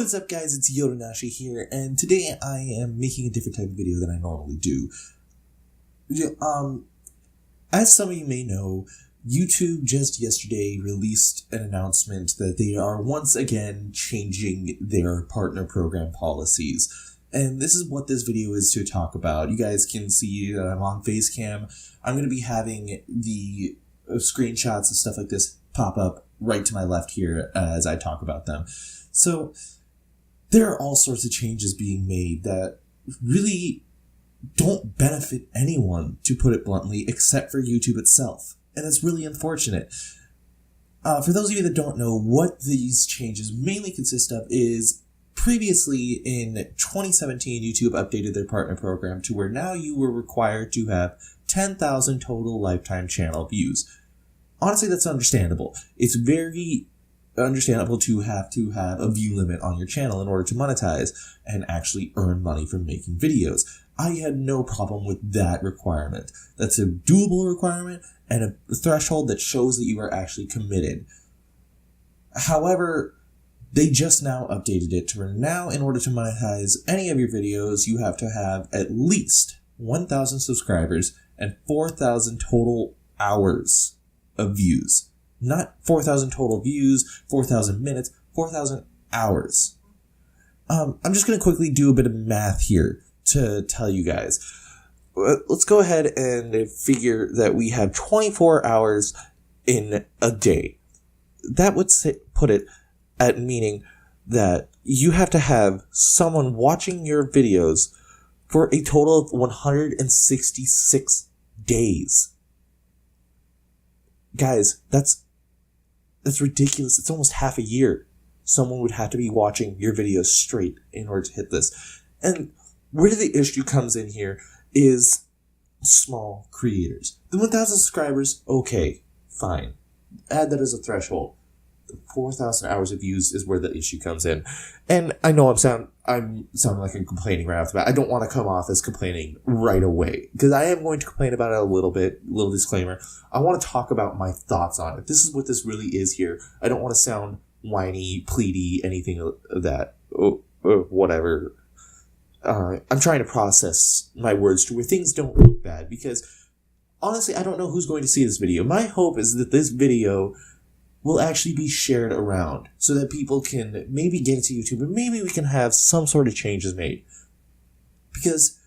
What is up, guys? It's Yodonashi here, and today I am making a different type of video than I normally do. As some of you may know, YouTube just yesterday released an announcement that they are once again changing their partner program policies. And this is what this video is to talk about. You guys can see that I'm on Facecam. I'm going to be having the screenshots and stuff like this pop up right to my left here as I talk about them. So there are all sorts of changes being made that really don't benefit anyone, to put it bluntly, except for YouTube itself. And it's really unfortunate. For those of you that don't know, what these changes mainly consist of is previously in 2017, YouTube updated their partner program to where now you were required to have 10,000 total lifetime channel views. Honestly, that's understandable. It's very understandable to have a view limit on your channel in order to monetize and actually earn money from making videos. I had no problem with that requirement. That's a doable requirement and a threshold that shows that you are actually committed. However, they just now updated it to where now, in order to monetize any of your videos, you have to have at least 1,000 subscribers and 4,000 total hours of views. Not 4,000 total views, 4,000 minutes, 4,000 hours. I'm just going to quickly do a bit of math here to tell you guys. Let's go ahead and figure that we have 24 hours in a day. That would put it at meaning that you have to have someone watching your videos for a total of 166 days. Guys, that's ridiculous. It's almost half a year. Someone would have to be watching your videos straight in order to hit this. And where the issue comes in here is small creators. The 1,000 subscribers, okay, fine. Add that as a threshold. The 4,000 hours of views is where the issue comes in. And I know I'm sounding like I'm complaining right off the bat. I don't want to come off as complaining right away, because I am going to complain about it a little bit. Little disclaimer. I want to talk about my thoughts on it. This is what this really is here. I don't want to sound whiny, pleady, anything of that. Whatever. I'm trying to process my words to where things don't look bad, because honestly, I don't know who's going to see this video. My hope is that this video will actually be shared around so that people can maybe get into YouTube and maybe we can have some sort of changes made. Because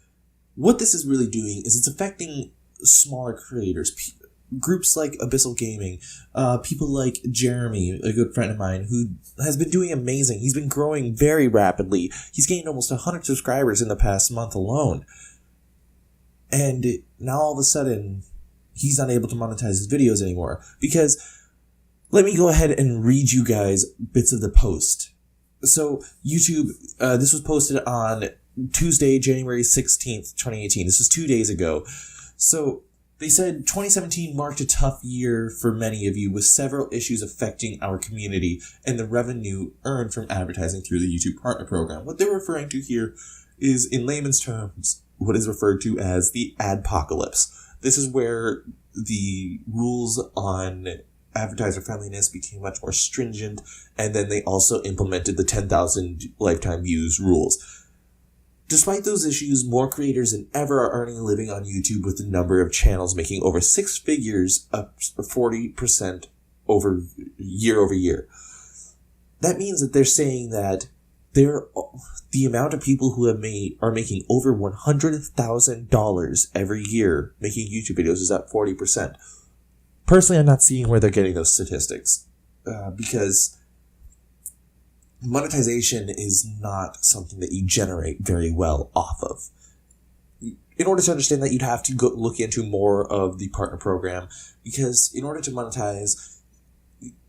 what this is really doing is it's affecting smaller creators, groups like Abyssal Gaming, people like Jeremy, a good friend of mine, who has been doing amazing. He's been growing very rapidly. He's gained almost 100 subscribers in the past month alone. And now all of a sudden, he's not able to monetize his videos anymore. Because let me go ahead and read you guys bits of the post. So YouTube, this was posted on Tuesday, January 16th, 2018. This was 2 days ago. So they said 2017 marked a tough year for many of you, with several issues affecting our community and the revenue earned from advertising through the YouTube Partner Program. What they're referring to here is, in layman's terms, what is referred to as the adpocalypse. This is where the rules on advertiser friendliness became much more stringent, and then they also implemented the 10,000 lifetime views rules. Despite those issues, more creators than ever are earning a living on YouTube, with the number of channels making over six figures, up 40% over year. That means that they're saying that the amount of people who are making over $100,000 every year making YouTube videos is up 40%. Personally, I'm not seeing where they're getting those statistics, because monetization is not something that you generate very well off of. In order to understand that, you'd have to go look into more of the partner program, because in order to monetize,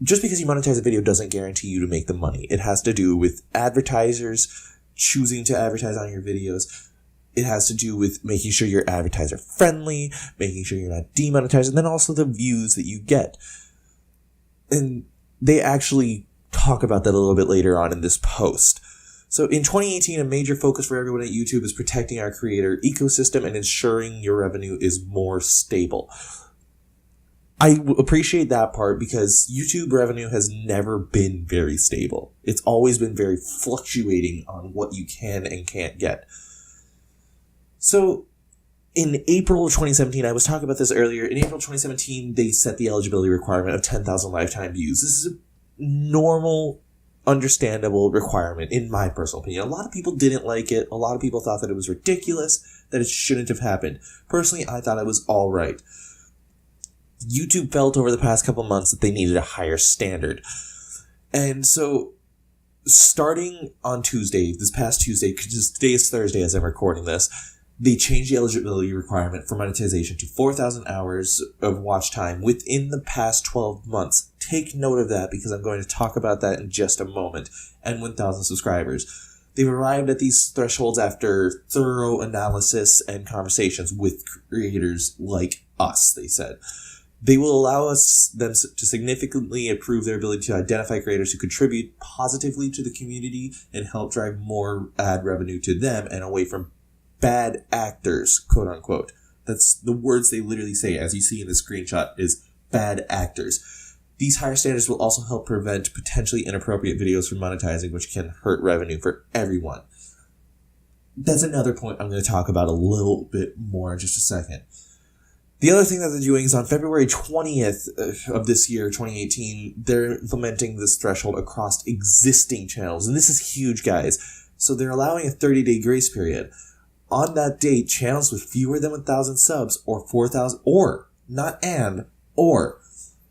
just because you monetize a video doesn't guarantee you to make the money. It has to do with advertisers choosing to advertise on your videos. It has to do with making sure you're advertiser friendly, making sure you're not demonetized, and then also the views that you get. And they actually talk about that a little bit later on in this post. So in 2018, a major focus for everyone at YouTube is protecting our creator ecosystem and ensuring your revenue is more stable. appreciate that part because YouTube revenue has never been very stable. It's always been very fluctuating on what you can and can't get. So in April of 2017, I was talking about this earlier. In April 2017, they set the eligibility requirement of 10,000 lifetime views. This is a normal, understandable requirement, in my personal opinion. A lot of people didn't like it. A lot of people thought that it was ridiculous, that it shouldn't have happened. Personally, I thought it was all right. YouTube felt over the past couple months that they needed a higher standard. And so, starting on Tuesday, this past Tuesday, because today is Thursday as I'm recording this, they changed the eligibility requirement for monetization to 4,000 hours of watch time within the past 12 months. Take note of that because I'm going to talk about that in just a moment. And 1,000 subscribers. They've arrived at these thresholds after thorough analysis and conversations with creators like us, they said. They will allow them to significantly improve their ability to identify creators who contribute positively to the community and help drive more ad revenue to them and away from bad actors, quote unquote. That's the words they literally say, as you see in the screenshot, is bad actors. These higher standards will also help prevent potentially inappropriate videos from monetizing, which can hurt revenue for everyone. That's another point I'm going to talk about a little bit more in just a second. The other thing that they're doing is on February 20th of this year, 2018, they're implementing this threshold across existing channels. And this is huge, guys. So they're allowing a 30-day grace period. On that date, channels with fewer than 1,000 subs or 4,000, or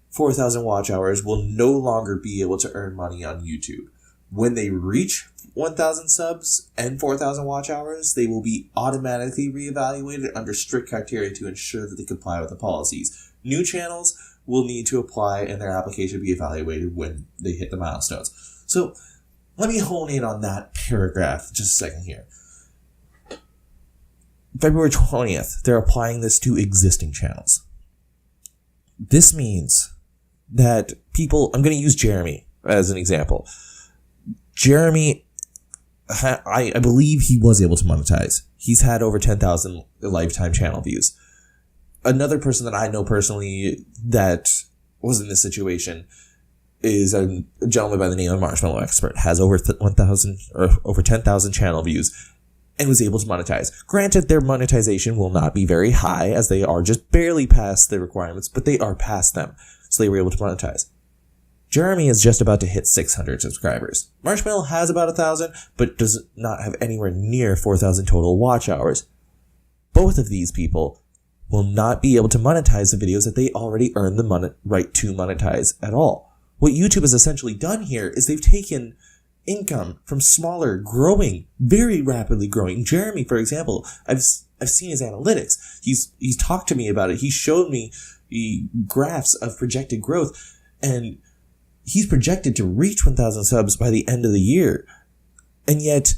4,000 watch hours will no longer be able to earn money on YouTube. When they reach 1,000 subs and 4,000 watch hours, they will be automatically reevaluated under strict criteria to ensure that they comply with the policies. New channels will need to apply and their application be evaluated when they hit the milestones. So let me hone in on that paragraph just a second here. February 20th, they're applying this to existing channels. This means that people, I'm going to use Jeremy as an example. Jeremy, I believe he was able to monetize. He's had over 10,000 lifetime channel views. Another person that I know personally that was in this situation is a gentleman by the name of Marshmallow Expert, has over 1,000 or over 10,000 channel views and was able to monetize. Granted, their monetization will not be very high as they are just barely past the requirements, but they are past them. So they were able to monetize. Jeremy is just about to hit 600 subscribers. Marshmallow has about 1,000, but does not have anywhere near 4,000 total watch hours. Both of these people will not be able to monetize the videos that they already earned the right to monetize at all. What YouTube has essentially done here is they've taken income from smaller, growing, very rapidly growing. Jeremy, for example, I've seen his analytics. He's talked to me about it. He showed me the graphs of projected growth, and he's projected to reach 1,000 subs by the end of the year. And yet,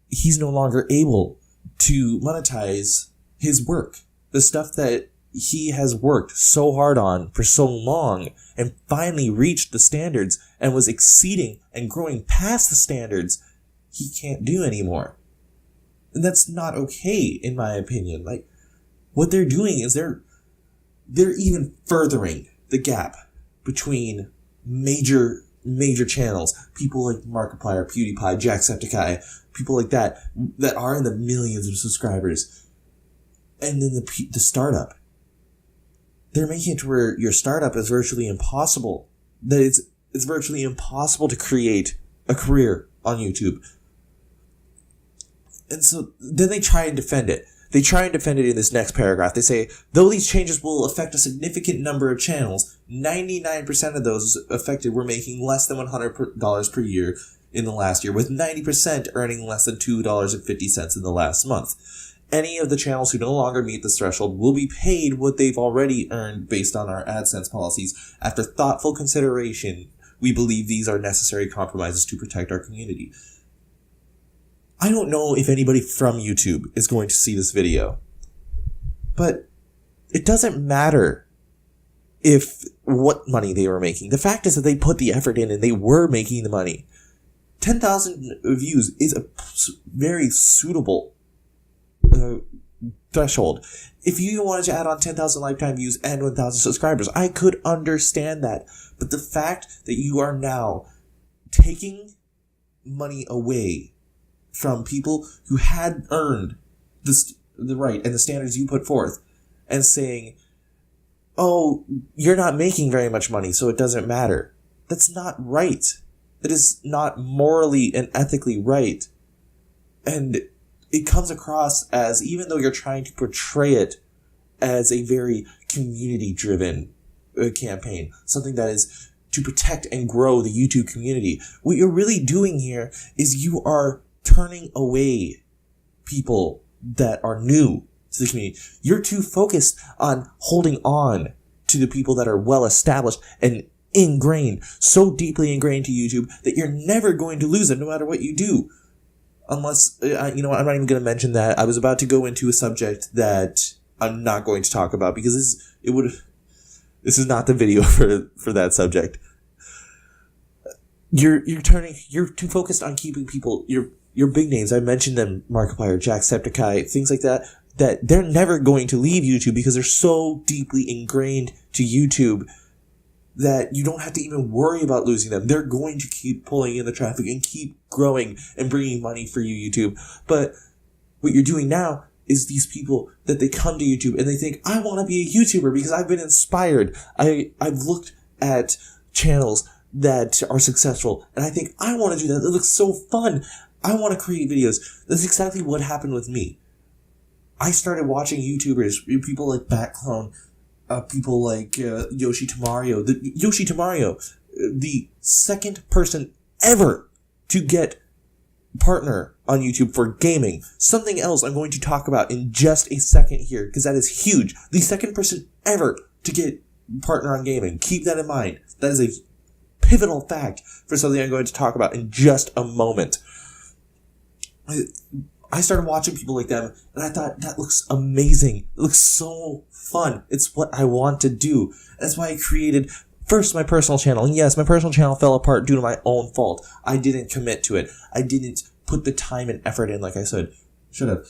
he's no longer able to monetize his work. The stuff that he has worked so hard on for so long and finally reached the standards and was exceeding and growing past the standards, he can't do anymore. And that's not okay, in my opinion. Like, what they're doing is they're even furthering the gap between major channels, people like Markiplier, PewDiePie, Jacksepticeye, people like that are in the millions of subscribers, and then the startup. They're making it to where your startup is virtually impossible. That it's virtually impossible to create a career on YouTube. And so then they try and defend it. They try and defend it in this next paragraph. They say, though these changes will affect a significant number of channels, 99% of those affected were making less than $100 per year in the last year, with 90% earning less than $2.50 in the last month. Any of the channels who no longer meet this threshold will be paid what they've already earned based on our AdSense policies. After thoughtful consideration, we believe these are necessary compromises to protect our community. I don't know if anybody from YouTube is going to see this video, but it doesn't matter what money they were making. The fact is that they put the effort in and they were making the money. 10,000 views is a very suitable threshold. If you wanted to add on 10,000 lifetime views and 1,000 subscribers, I could understand that. But the fact that you are now taking money away from people who had earned the right and the standards you put forth, and saying, oh, you're not making very much money, so it doesn't matter. That's not right. That is not morally and ethically right. And it comes across as, even though you're trying to portray it as a very community-driven campaign, something that is to protect and grow the YouTube community, what you're really doing here is you are turning away people that are new to the community. You're too focused on holding on to the people that are well established and ingrained, so deeply ingrained to YouTube that you're never going to lose them no matter what you do. Unless, I'm not even going to mention that. I was about to go into a subject that I'm not going to talk about because this is not the video for that subject. You're too focused on keeping people, your big names. I mentioned them, Markiplier, Jacksepticeye, things like that they're never going to leave YouTube because they're so deeply ingrained to YouTube that you don't have to even worry about losing them. They're going to keep pulling in the traffic and keep growing and bringing money for you, YouTube. But what you're doing now is these people that they come to YouTube and they think, I want to be a YouTuber because I've been inspired. I've looked at channels that are successful and I think I want to do that. It looks so fun. I want to create videos. That's exactly what happened with me. I started watching YouTubers, people like Batclone, people like Yoshi Tamario. Yoshi Tamario, the second person ever to get partner on YouTube for gaming. Something else I'm going to talk about in just a second here, because that is huge. The second person ever to get partner on gaming. Keep that in mind. That is a pivotal fact for something I'm going to talk about in just a moment. I started watching people like them, and I thought, that looks amazing. It looks so fun. It's what I want to do. That's why I created, first, my personal channel. And yes, my personal channel fell apart due to my own fault. I didn't commit to it. I didn't put the time and effort in like I said. Should have.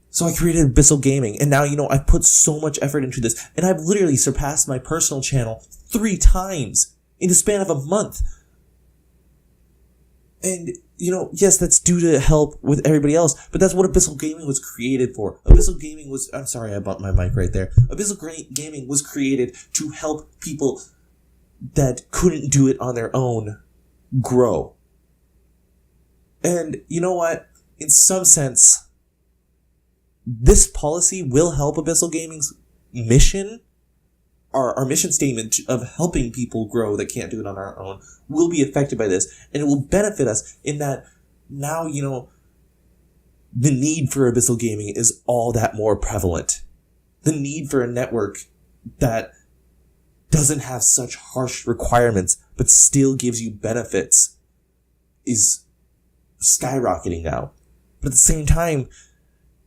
So I created Abyssal Gaming, and now, I've put so much effort into this, and I've literally surpassed my personal channel 3 times in the span of a month. And, yes, that's due to help with everybody else, but that's what Abyssal Gaming was created for. Abyssal Gaming was, I'm sorry, I bumped my mic right there. Abyssal Gaming was created to help people that couldn't do it on their own grow. And you know what? In some sense, this policy will help Abyssal Gaming's mission. Our mission statement of helping people grow that can't do it on our own will be affected by this, and it will benefit us in that now, the need for Abyssal Gaming is all that more prevalent. The need for a network that doesn't have such harsh requirements but still gives you benefits is skyrocketing now. But at the same time,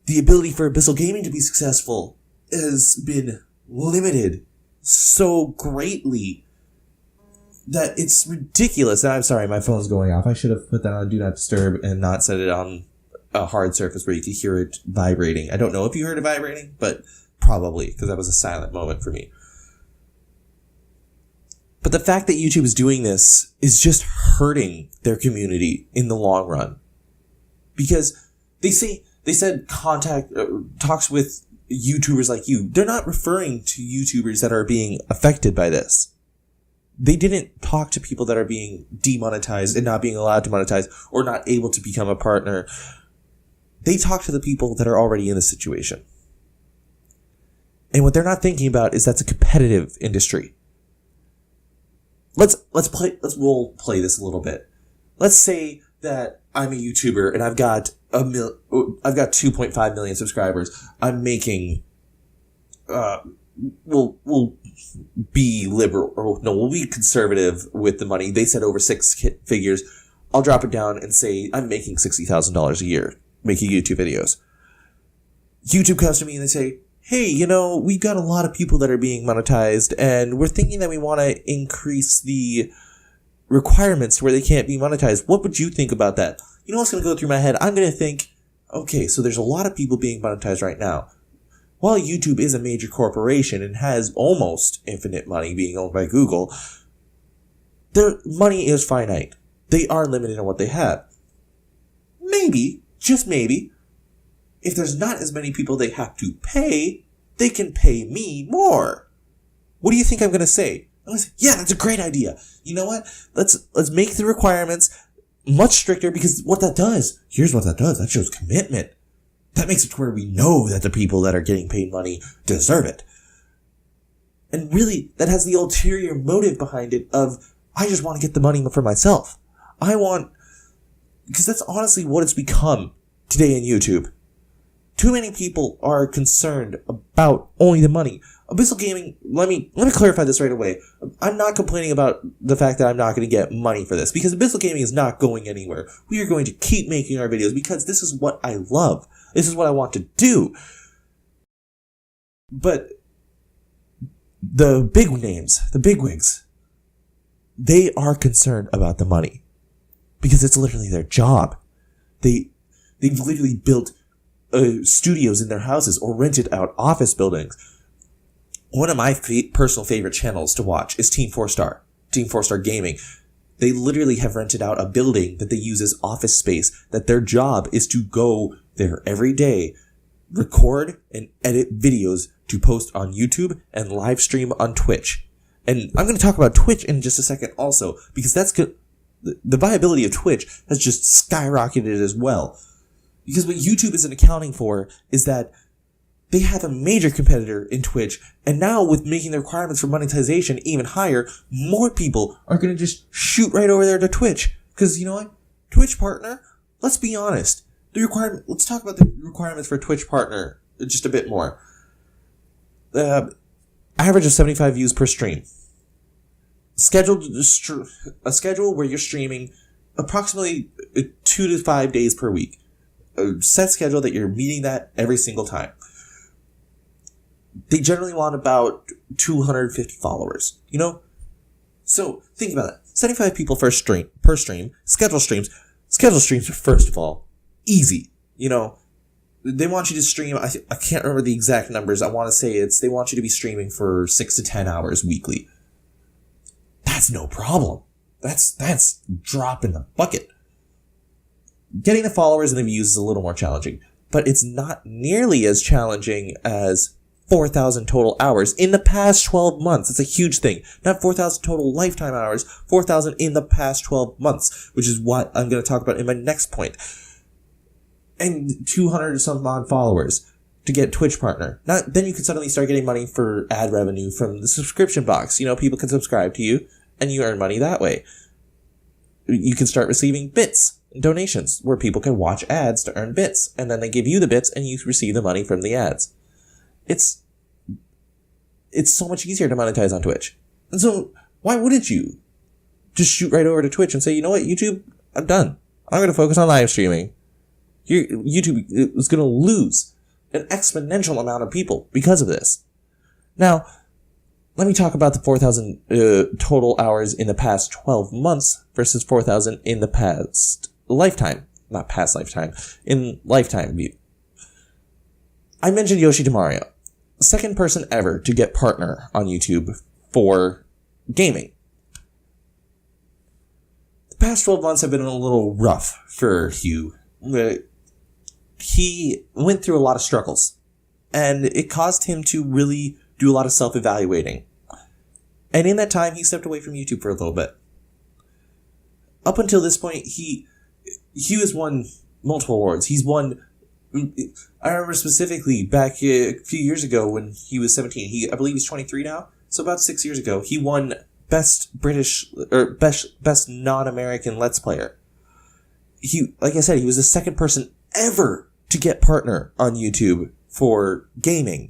the ability for Abyssal Gaming to be successful has been limited so greatly that it's ridiculous. I'm sorry, my phone's going off. I should have put that on Do Not Disturb and not set it on a hard surface where you could hear it vibrating. I don't know if you heard it vibrating, but probably, because that was a silent moment for me. But the fact that YouTube is doing this is just hurting their community in the long run. Because they said talks with YouTubers like you. They're not referring to YouTubers that are being affected by this. They didn't talk to people that are being demonetized and not being allowed to monetize or not able to become a partner. They talk to the people that are already in the situation. And what they're not thinking about is that's a competitive industry. Let's role play this a little bit. Let's say that I'm a YouTuber and I've got 2.5 million subscribers. I'm making, we'll be liberal, or no, we'll be conservative with the money. They said over 6 figures. I'll drop it down and say I'm making $60,000 a year making YouTube videos. YouTube comes to me and they say, hey, we've got a lot of people that are being monetized and we're thinking that we want to increase the requirements where they can't be monetized. What would you think about that? What's going to go through my head? I'm going to think, okay, so there's a lot of people being monetized right now. while YouTube is a major corporation and has almost infinite money being owned by Google, their money is finite. They are limited in what they have. Maybe, just maybe, if there's not as many people they have to pay, they can pay me more. What do you think I'm going to say? I'm going to say, yeah, that's a great idea. You know what? Let's make the requirements much stricter, because here's what that does. That shows commitment. That makes it to where we know that the people that are getting paid money deserve it. And really, that has the ulterior motive behind it of, I just want to get the money for myself. Because that's honestly what it's become today in YouTube. Too many people are concerned about only the money. Abyssal Gaming, let me clarify this right away. I'm not complaining about the fact that I'm not going to get money for this, because Abyssal Gaming is not going anywhere. We are going to keep making our videos because this is what I love. This is what I want to do. But the big names, the bigwigs, they are concerned about the money because it's literally their job. They've literally built studios in their houses or rented out office buildings. One of my personal favorite channels to watch is Team 4-Star Gaming. They literally have rented out a building that they use as office space, that their job is to go there every day, record and edit videos to post on YouTube and live stream on Twitch. And I'm going to talk about Twitch in just a second also, because that's good. The viability of Twitch has just skyrocketed as well. Because what YouTube isn't accounting for is that they have a major competitor in Twitch, and now with making the requirements for monetization even higher, more people are going to just shoot right over there to Twitch. Because you know what? Twitch partner, let's be honest. Let's talk about the requirements for Twitch partner just a bit more. Average of 75 views per stream. A schedule where you're streaming approximately 2 to 5 days per week. A set schedule that you're meeting that every single time. They generally want about 250 followers, you know? So think about that. 75 people per stream, schedule streams. Schedule streams are, first of all, easy. You know, they want you to stream, I can't remember the exact numbers. I want to say they want you to be streaming for 6 to 10 hours weekly. That's no problem. That's drop in the bucket. Getting the followers and the views is a little more challenging, but it's not nearly as challenging as 4,000 total hours in the past 12 months. It's a huge thing. Not 4,000 total lifetime hours, 4,000 in the past 12 months, which is what I'm going to talk about in my next point. And 200 some odd followers to get Twitch partner. Then you can suddenly start getting money for ad revenue from the subscription box. You know, people can subscribe to you and you earn money that way. You can start receiving bits, donations, where people can watch ads to earn bits, and then they give you the bits and you receive the money from the ads. It's so much easier to monetize on Twitch. And so why wouldn't you just shoot right over to Twitch and say, you know what, YouTube, I'm done. I'm going to focus on live streaming. YouTube is going to lose an exponential amount of people because of this. Now, let me talk about the 4,000 total hours in the past 12 months versus 4,000 in the past lifetime. Not past lifetime, in lifetime view. I mentioned Yoshi Mario, second person ever to get partner on YouTube for gaming. The past 12 months have been a little rough for Hugh. He went through a lot of struggles, and it caused him to really do a lot of self-evaluating. And in that time, he stepped away from YouTube for a little bit. Up until this point, Hugh has won multiple awards. He's won... I remember specifically back a few years ago when he was 17. I believe he's 23 now. So about 6 years ago, he won best non-American Let's Player. Like I said, he was the second person ever to get partner on YouTube for gaming.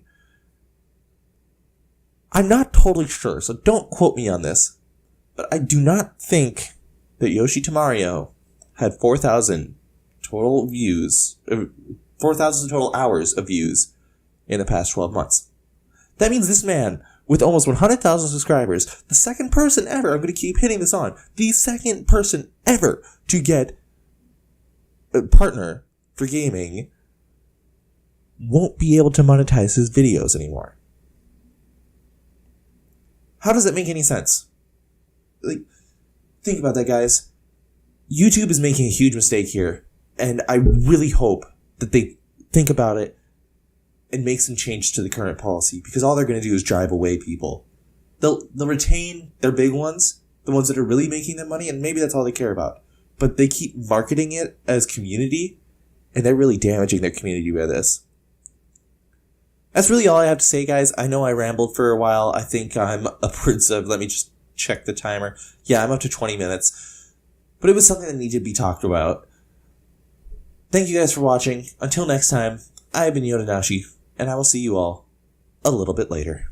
I'm not totally sure, so don't quote me on this, but I do not think that Yoshi Mario had 4,000 total views, 4,000 total hours of views in the past 12 months. That means this man, with almost 100,000 subscribers, the second person ever, I'm going to keep hitting this on, the second person ever to get a partner for gaming, won't be able to monetize his videos anymore. How does that make any sense? Like, think about that, guys. YouTube is making a huge mistake here, and I really hope that they think about it and make some change to the current policy, because all they're going to do is drive away people. They'll retain their big ones, the ones that are really making them money, and maybe that's all they care about. But they keep marketing it as community, and they're really damaging their community by this. That's really all I have to say, guys. I know I rambled for a while. I think I'm upwards of, let me just check the timer. Yeah, I'm up to 20 minutes. But it was something that needed to be talked about. Thank you guys for watching. Until next time, I've been Yodanashi, and I will see you all a little bit later.